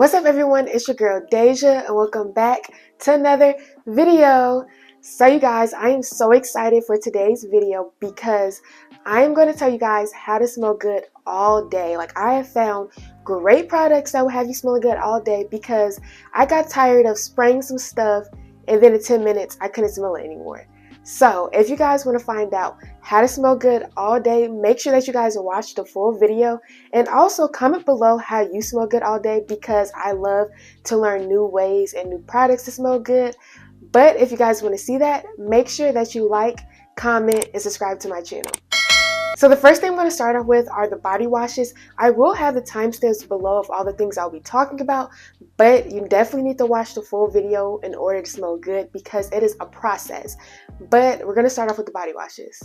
What's up everyone, it's your girl Deja and welcome back to another video. So you guys, I am so excited for today's video because I am going to tell you guys how to smell good all day. Like, I have found great products that will have you smelling good all day because I got tired of spraying some stuff and then in 10 minutes I couldn't smell it anymore. So if you guys want to find out how to smell good all day, make sure that you guys watch the full video and also comment below how you smell good all day because I love to learn new ways and new products to smell good. But if you guys want to see that, make sure that you like, comment, and subscribe to my channel. So the first thing I'm going to start off with are the body washes. I will have the timestamps below of all the things I'll be talking about, but you definitely need to watch the full video in order to smell good because it is a process. But we're going to start off with the body washes.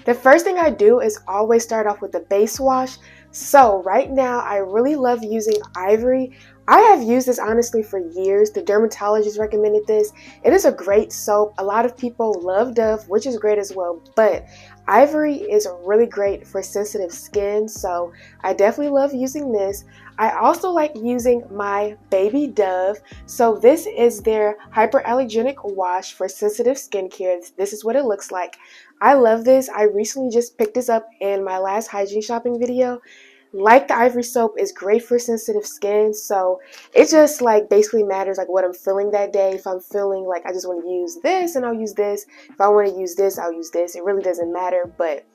The first thing I do is always start off with the base wash. So right now I really love using Ivory. I have used this honestly for years. The dermatologist recommended this. It is a great soap. A lot of people love Dove, which is great as well, but Ivory is really great for sensitive skin, so I definitely love using this. I also like using my Baby Dove. So this is their hyperallergenic wash for sensitive skincare. This is what it looks like. I love this. I recently just picked this up in my last hygiene shopping video. Like the Ivory soap is great for sensitive skin, so it just like basically matters like what I'm feeling that day. If I'm feeling like I just want to use this, and I'll use this. If I want to use this, I'll use this. It really doesn't matter, but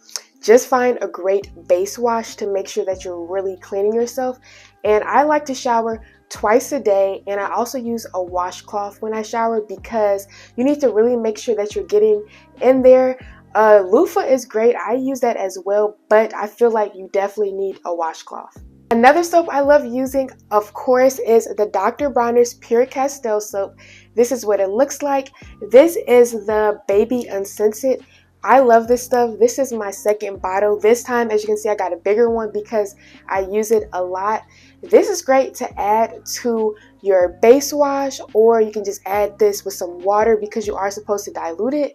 just find a great base wash to make sure that you're really cleaning yourself. And I like to shower twice a day, and I also use a washcloth when I shower because you need to really make sure that you're getting in there. Loofah is great. I use that as well, but I feel like you definitely need a washcloth. Another soap I love using, of course, is the Dr. Bronner's Pure Castile soap. This is what it looks like. This is the Baby Unscented. I love this stuff. This is my second bottle. This time, as you can see, I got a bigger one because I use it a lot. This is great to add to your base wash, or you can just add this with some water because you are supposed to dilute it.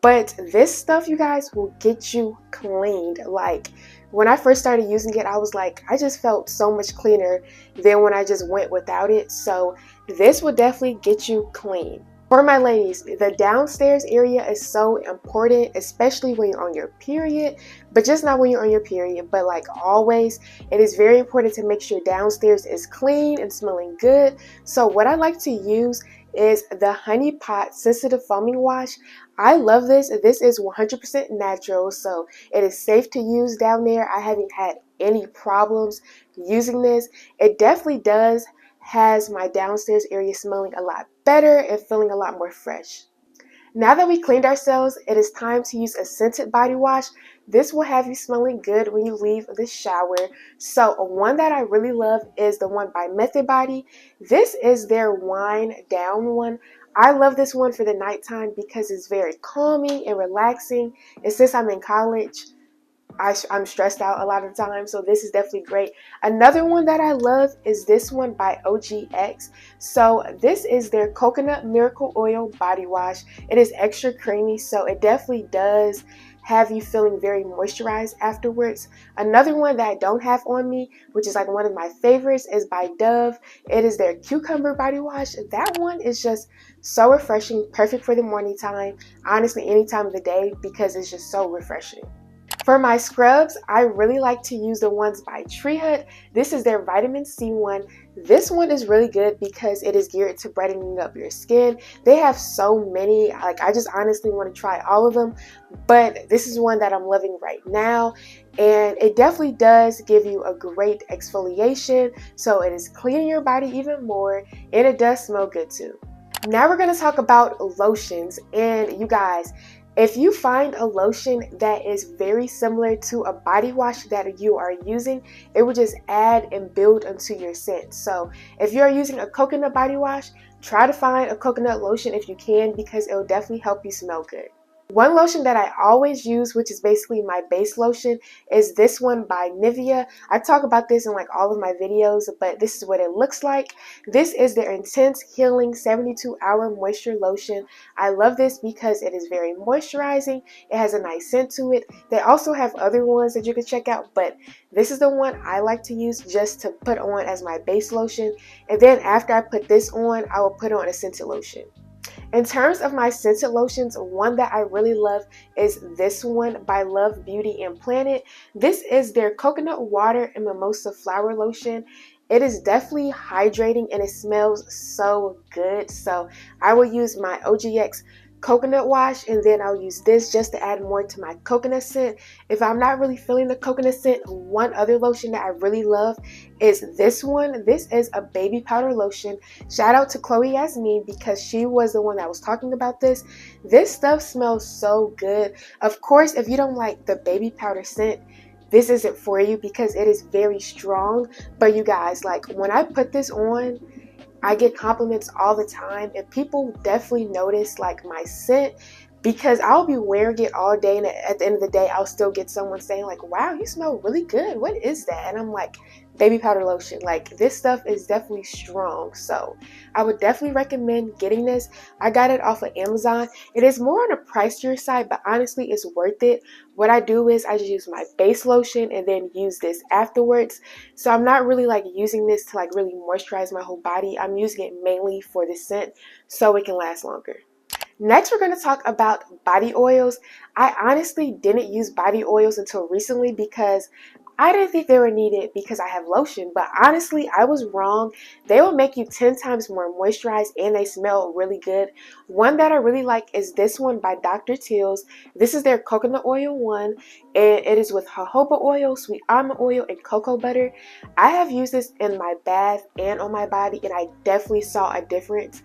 But this stuff, you guys, will get you cleaned. Like, when I first started using it, I was like, I just felt so much cleaner than when I just went without it. So this will definitely get you clean. For my ladies, the downstairs area is so important, especially when you're on your period, but just not when you're on your period, but like always, it is very important to make sure downstairs is clean and smelling good. So what I like to use is the Honey Pot Sensitive Foaming Wash. I love this. This is 100% natural, so it is safe to use down there. I haven't had any problems using this. It definitely has my downstairs area smelling a lot better and feeling a lot more fresh. Now that we cleaned ourselves, it is time to use a scented body wash. This will have you smelling good when you leave the shower. So one that I really love is the one by Method Body. This is their Wind Down one. I love this one for the nighttime because it's very calming and relaxing. And since I'm in college, I'm stressed out a lot of the time, so this is definitely great. Another one that I love is this one by OGX. So this is their Coconut Miracle Oil Body Wash. It is extra creamy, so it definitely does have you feeling very moisturized afterwards. Another one that I don't have on me, which is like one of my favorites, is by Dove. It is their Cucumber Body Wash. That one is just so refreshing, perfect for the morning time, honestly any time of the day because it's just so refreshing. For my scrubs, I really like to use the ones by Tree Hut. This is their Vitamin C one. This one is really good because it is geared to brightening up your skin. They have so many, like I just honestly want to try all of them, but this is one that I'm loving right now. And it definitely does give you a great exfoliation, so it is cleaning your body even more, and it does smell good too. Now we're going to talk about lotions, and you guys, if you find a lotion that is very similar to a body wash that you are using, it will just add and build onto your scent. So if you're using a coconut body wash, try to find a coconut lotion if you can because it will definitely help you smell good. One lotion that I always use, which is basically my base lotion, is this one by Nivea. I talk about this in like all of my videos, but this is what it looks like. This is their Intense Healing 72-Hour Moisture Lotion. I love this because it is very moisturizing. It has a nice scent to it. They also have other ones that you can check out, but this is the one I like to use just to put on as my base lotion. And then after I put this on, I will put on a scented lotion. In terms of my scented lotions, one that I really love is this one by Love Beauty and Planet. This is their coconut water and mimosa flower lotion. It is definitely hydrating and it smells so good. So I will use my OGX coconut wash, and then I'll use this just to add more to my coconut scent. If I'm not really feeling the coconut scent, one other lotion that I really love is this one. This is a baby powder lotion. Shout out to Chloe Yasmin because she was the one that was talking about this. This stuff smells so good. Of course, if you don't like the baby powder scent, this isn't for you because it is very strong. But you guys, like when I put this on, I get compliments all the time, and people definitely notice like my scent because I'll be wearing it all day, and at the end of the day I'll still get someone saying like, wow, you smell really good, what is that? And I'm like, baby powder lotion. Like, this stuff is definitely strong, so I would definitely recommend getting this. I got it off of Amazon. It is more on the pricier side, but honestly it's worth it. What I do is I just use my base lotion and then use this afterwards. So I'm not really like using this to like really moisturize my whole body. I'm using it mainly for the scent so it can last longer. Next, we're going to talk about body oils. I honestly didn't use body oils until recently because I didn't think they were needed because I have lotion, but honestly, I was wrong. They will make you 10 times more moisturized and they smell really good. One that I really like is this one by Dr. Teal's. This is their coconut oil one, and it is with jojoba oil, sweet almond oil, and cocoa butter. I have used this in my bath and on my body, and I definitely saw a difference.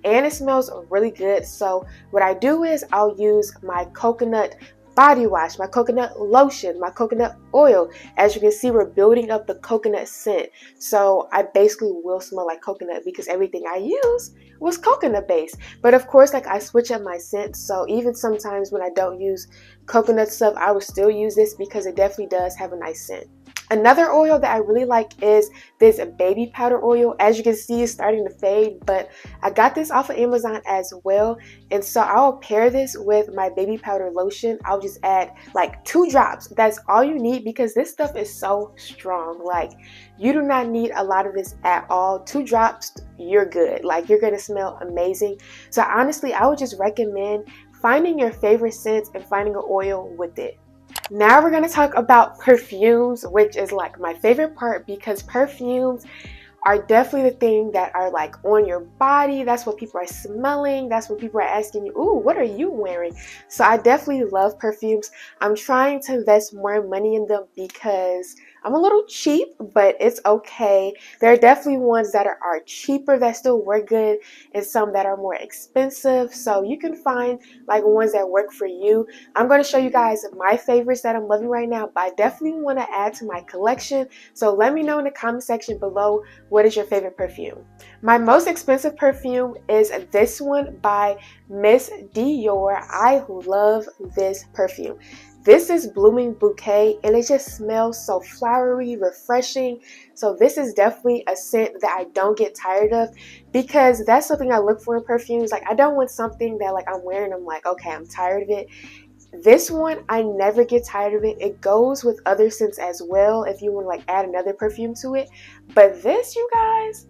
And it smells really good. So what I do is I'll use my coconut body wash, my coconut lotion, my coconut oil. As you can see, we're building up the coconut scent. So I basically will smell like coconut because everything I use was coconut based. But of course, like I switch up my scent. So even sometimes when I don't use coconut stuff, I will still use this because it definitely does have a nice scent. Another oil that I really like is this baby powder oil. As you can see, it's starting to fade, but I got this off of Amazon as well. And so I'll pair this with my baby powder lotion. I'll just add like 2 drops. That's all you need because this stuff is so strong. Like, you do not need a lot of this at all. 2 drops, you're good. Like, you're gonna smell amazing. So honestly, I would just recommend finding your favorite scents and finding an oil with it. Now we're going to talk about perfumes, which is like my favorite part because perfumes are definitely the thing that are like on your body. That's what people are smelling. That's what people are asking you, ooh, what are you wearing? So I definitely love perfumes. I'm trying to invest more money in them because I'm a little cheap, but it's okay. There are definitely ones that are cheaper that still work good and some that are more expensive. So you can find like ones that work for you. I'm going to show you guys my favorites that I'm loving right now, but I definitely want to add to my collection. So let me know in the comment section below, what is your favorite perfume? My most expensive perfume is this one by Miss Dior. I love this perfume. This is Blooming Bouquet, and it just smells so flowery, refreshing. So this is definitely a scent that I don't get tired of because that's something I look for in perfumes. Like, I don't want something that like I'm wearing, I'm like, okay, I'm tired of it. This one, I never get tired of it. It goes with other scents as well if you want to like add another perfume to it. But this, you guys,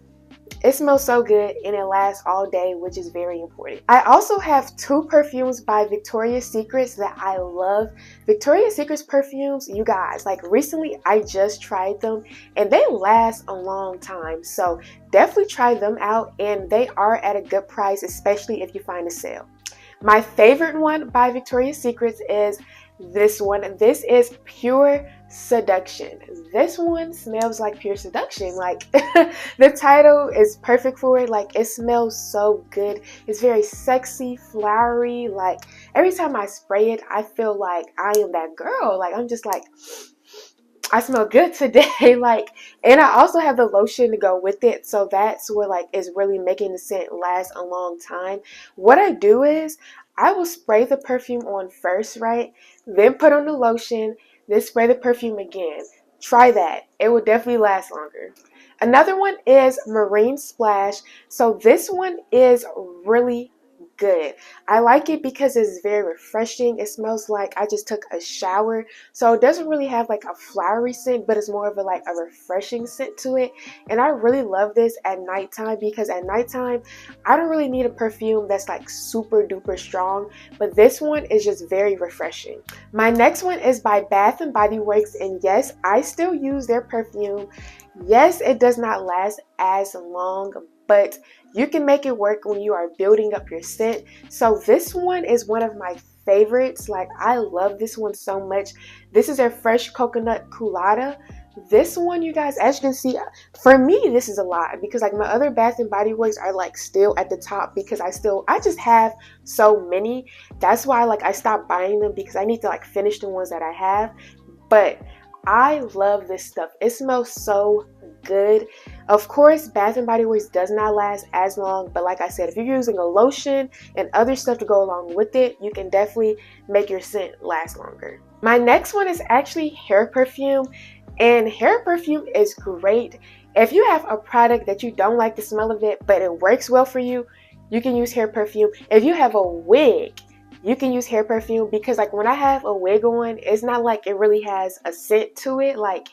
it smells so good and it lasts all day, which is very important. I also have 2 perfumes by Victoria's Secrets that I love. Victoria's Secrets perfumes, you guys, like recently I just tried them and they last a long time. So definitely try them out, and they are at a good price, especially if you find a sale. My favorite one by Victoria's Secrets is this one. This is Pure Seduction. This one smells like pure seduction. Like, the title is perfect for it. Like, it smells so good. It's very sexy, flowery. Like, every time I spray it, I feel like I am that girl. Like, I'm just like, I smell good today. Like, and I also have the lotion to go with it, so that's what like is really making the scent last a long time. What I do is I will spray the perfume on first, right? Then put on the lotion, then spray the perfume again. Try that. It will definitely last longer. Another one is Marine Splash. So this one is really good. I like it because it's very refreshing. It smells like I just took a shower. So it doesn't really have like a flowery scent, but it's more of a refreshing scent to it. And I really love this at nighttime because at nighttime I don't really need a perfume that's like super duper strong, but this one is just very refreshing. My next one is by Bath and Body Works, and yes, I still use their perfume. Yes, it does not last as long, but you can make it work when you are building up your scent. So this one is one of my favorites. Like, I love this one so much. This is their Fresh Coconut Colada. This one, you guys, as you can see, for me, this is a lot because like my other Bath and Body Works are like still at the top because I just have so many. That's why like I stopped buying them because I need to like finish the ones that I have. But I love this stuff. It smells so good. Of course, Bath and Body Works does not last as long, but like I said, if you're using a lotion and other stuff to go along with it, you can definitely make your scent last longer. My next one is actually hair perfume, and hair perfume is great. If you have a product that you don't like the smell of it, but it works well for you, you can use hair perfume. If you have a wig, you can use hair perfume because like when I have a wig on, it's not like it really has a scent to it. Like,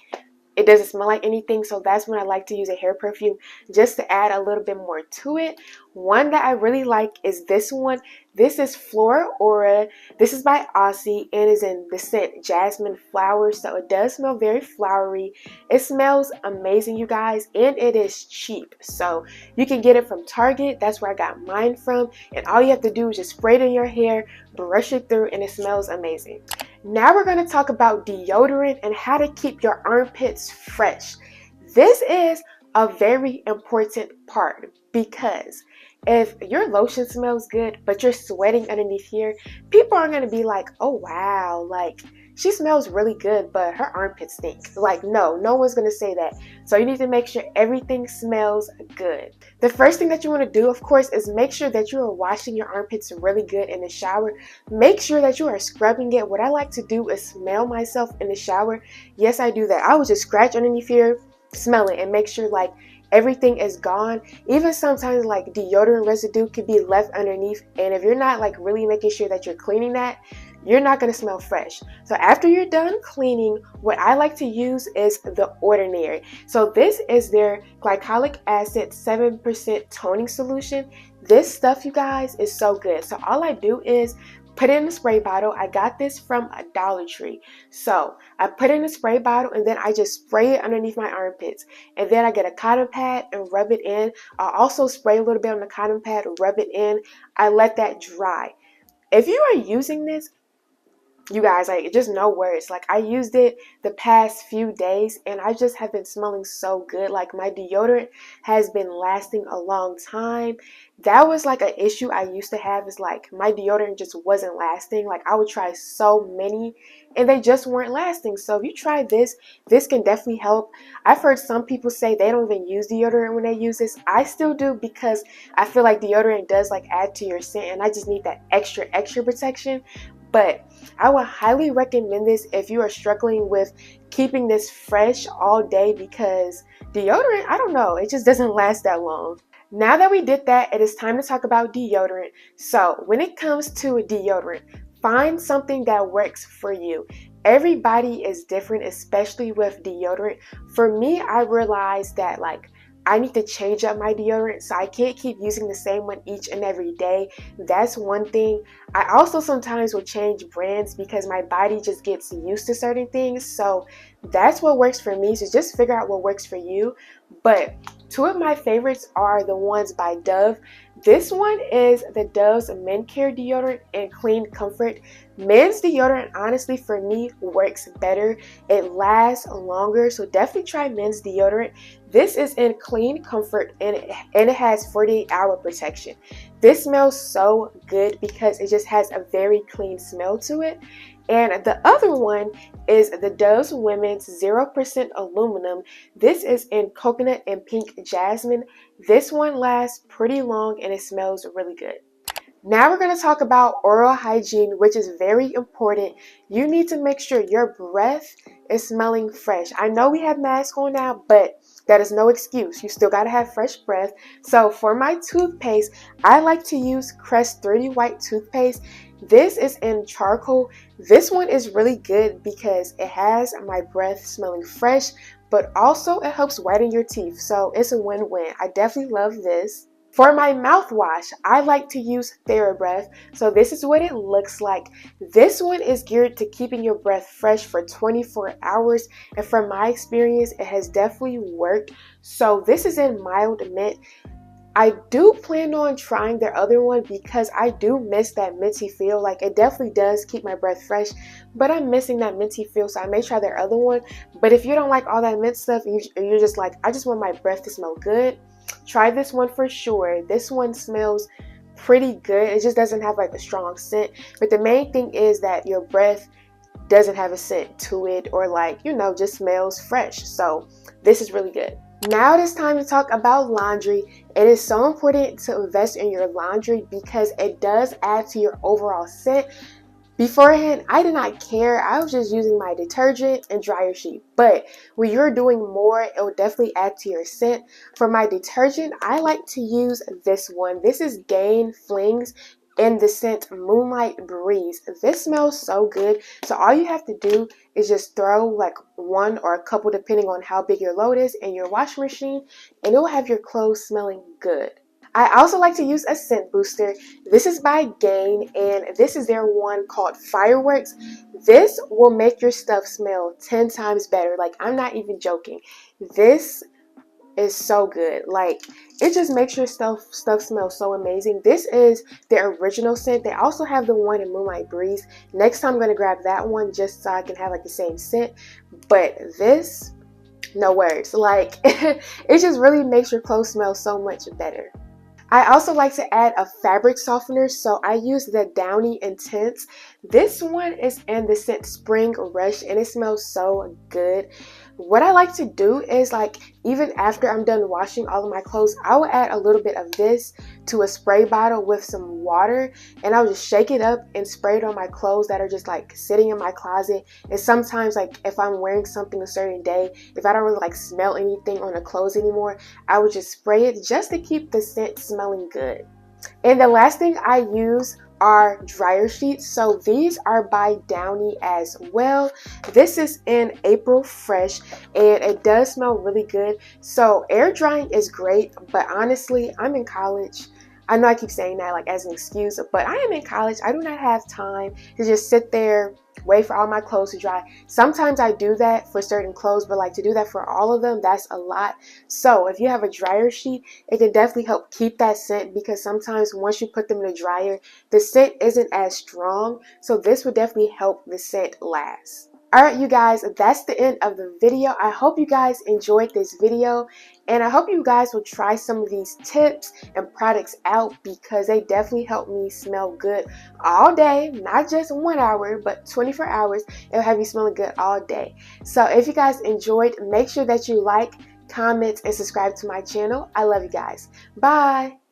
it doesn't smell like anything, so that's when I like to use a hair perfume just to add a little bit more to it. One that I really like is this one. This is Flora Aura. This is by Aussie and is in the scent Jasmine Flower, so it does smell very flowery. It smells amazing, you guys, and it is cheap. So you can get it from Target. That's where I got mine from, and all you have to do is just spray it in your hair, brush it through, and it smells amazing. Now we're going to talk about deodorant and how to keep your armpits fresh. This is a very important part because if your lotion smells good but you're sweating underneath here, people are going to be like, oh wow, like she smells really good but her armpits stink. Like, no one's going to say that. So you need to make sure everything smells good. The first thing that you want to do, of course, is make sure that you are washing your armpits really good in the shower. Make sure that you are scrubbing it. What I like to do is smell myself in the shower. Yes, I do that. I would just scratch underneath here, smell it, and make sure like everything is gone. Even sometimes like deodorant residue could be left underneath, and if you're not like really making sure that you're cleaning that, you're not going to smell fresh. So after you're done cleaning, what I like to use is the Ordinary. So this is their glycolic acid 7% toning solution. This stuff, you guys, is so good. So all I do is put it in a spray bottle. I got this from a Dollar Tree. So I put it in a spray bottle and then I just spray it underneath my armpits. And then I get a cotton pad and rub it in. I also spray a little bit on the cotton pad, rub it in. I let that dry. If you are using this, you guys, like, just no words. Like, I used it the past few days and I just have been smelling so good. Like, my deodorant has been lasting a long time. That was like an issue I used to have, is like my deodorant just wasn't lasting. Like, I would try so many and they just weren't lasting. So if you try this, this can definitely help. I've heard some people say they don't even use deodorant when they use this. I still do because I feel like deodorant does like add to your scent and I just need that extra protection. But I would highly recommend this if you are struggling with keeping this fresh all day, because deodorant, I don't know, it just doesn't last that long. Now that we did that, it is time to talk about deodorant. So when it comes to deodorant, find something that works for you. Everybody is different, especially with deodorant. For me, I realized that like I need to change up my deodorant, so I can't keep using the same one each and every day. That's one thing. I also sometimes will change brands because my body just gets used to certain things. So that's what works for me. So just figure out what works for you. But two of my favorites are the ones by Dove. This one is the Dove's Men Care Deodorant and Clean Comfort. Men's deodorant, honestly, for me, works better. It lasts longer, so definitely try men's deodorant. This is in Clean Comfort and it has 48-hour protection. This smells so good because it just has a very clean smell to it. And the other one is the Dove's Women's 0% Aluminum. This is in Coconut and Pink Jasmine. This one lasts pretty long and it smells really good. Now we're going to talk about oral hygiene, which is very important. You need to make sure your breath is smelling fresh. I know we have masks on now, but that is no excuse. You still got to have fresh breath. So for my toothpaste, I like to use Crest 30 White toothpaste. This is in charcoal. This one is really good because it has my breath smelling fresh, but also it helps whiten your teeth. So it's a win-win. I definitely love this. For my mouthwash, I like to use TheraBreath. So this is what it looks like. This one is geared to keeping your breath fresh for 24 hours. And from my experience, it has definitely worked. So this is in mild mint. I do plan on trying their other one because I do miss that minty feel. Like, it definitely does keep my breath fresh, but I'm missing that minty feel, so I may try their other one. But if you don't like all that mint stuff and you're just like, I just want my breath to smell good, try this one for sure. This one smells pretty good. It just doesn't have like a strong scent, but the main thing is that your breath doesn't have a scent to it, or like, you know, just smells fresh. So this is really good. Now it is time to talk about laundry. It is so important to invest in your laundry because it does add to your overall scent. Beforehand, I did not care. I was just using my detergent and dryer sheet. But when you're doing more, it will definitely add to your scent. For my detergent, I like to use this one. This is Gain Flings in the scent Moonlight Breeze. This smells so good. So all you have to do is just throw like one or a couple, depending on how big your load is, in your washing machine, and it will have your clothes smelling good. I also like to use a scent booster. This is by Gain, and this is their one called Fireworks. This will make your stuff smell 10 times better. Like, I'm not even joking. This is so good. Like, it just makes your stuff smell so amazing. This is their original scent. They also have the one in Moonlight Breeze. Next time I'm going to grab that one just so I can have like the same scent. But this, no words. Like, it just really makes your clothes smell so much better. I also like to add a fabric softener, so I use the Downy Intense. This one is in the scent Spring Rush, and it smells so good. What I like to do is, like, even after I'm done washing all of my clothes, I will add a little bit of this to a spray bottle with some water, and I'll just shake it up and spray it on my clothes that are just like sitting in my closet. And sometimes, like, if I'm wearing something a certain day, if I don't really like smell anything on the clothes anymore, I would just spray it just to keep the scent smelling good. And the last thing I use are dryer sheets. So these are by Downy as well. This is in April Fresh, and it does smell really good. So air drying is great, but honestly, I'm in college. I know I keep saying that like as an excuse, but I am in college. I do not have time to just sit there, wait for all my clothes to dry. Sometimes I do that for certain clothes, but like to do that for all of them, that's a lot. So if you have a dryer sheet, it can definitely help keep that scent, because sometimes once you put them in the dryer, the scent isn't as strong. So this would definitely help the scent last. Alright, you guys, that's the end of the video. I hope you guys enjoyed this video, and I hope you guys will try some of these tips and products out, because they definitely help me smell good all day, not just 1 hour, but 24 hours. It'll have you smelling good all day. So if you guys enjoyed, make sure that you like, comment, and subscribe to my channel. I love you guys. Bye!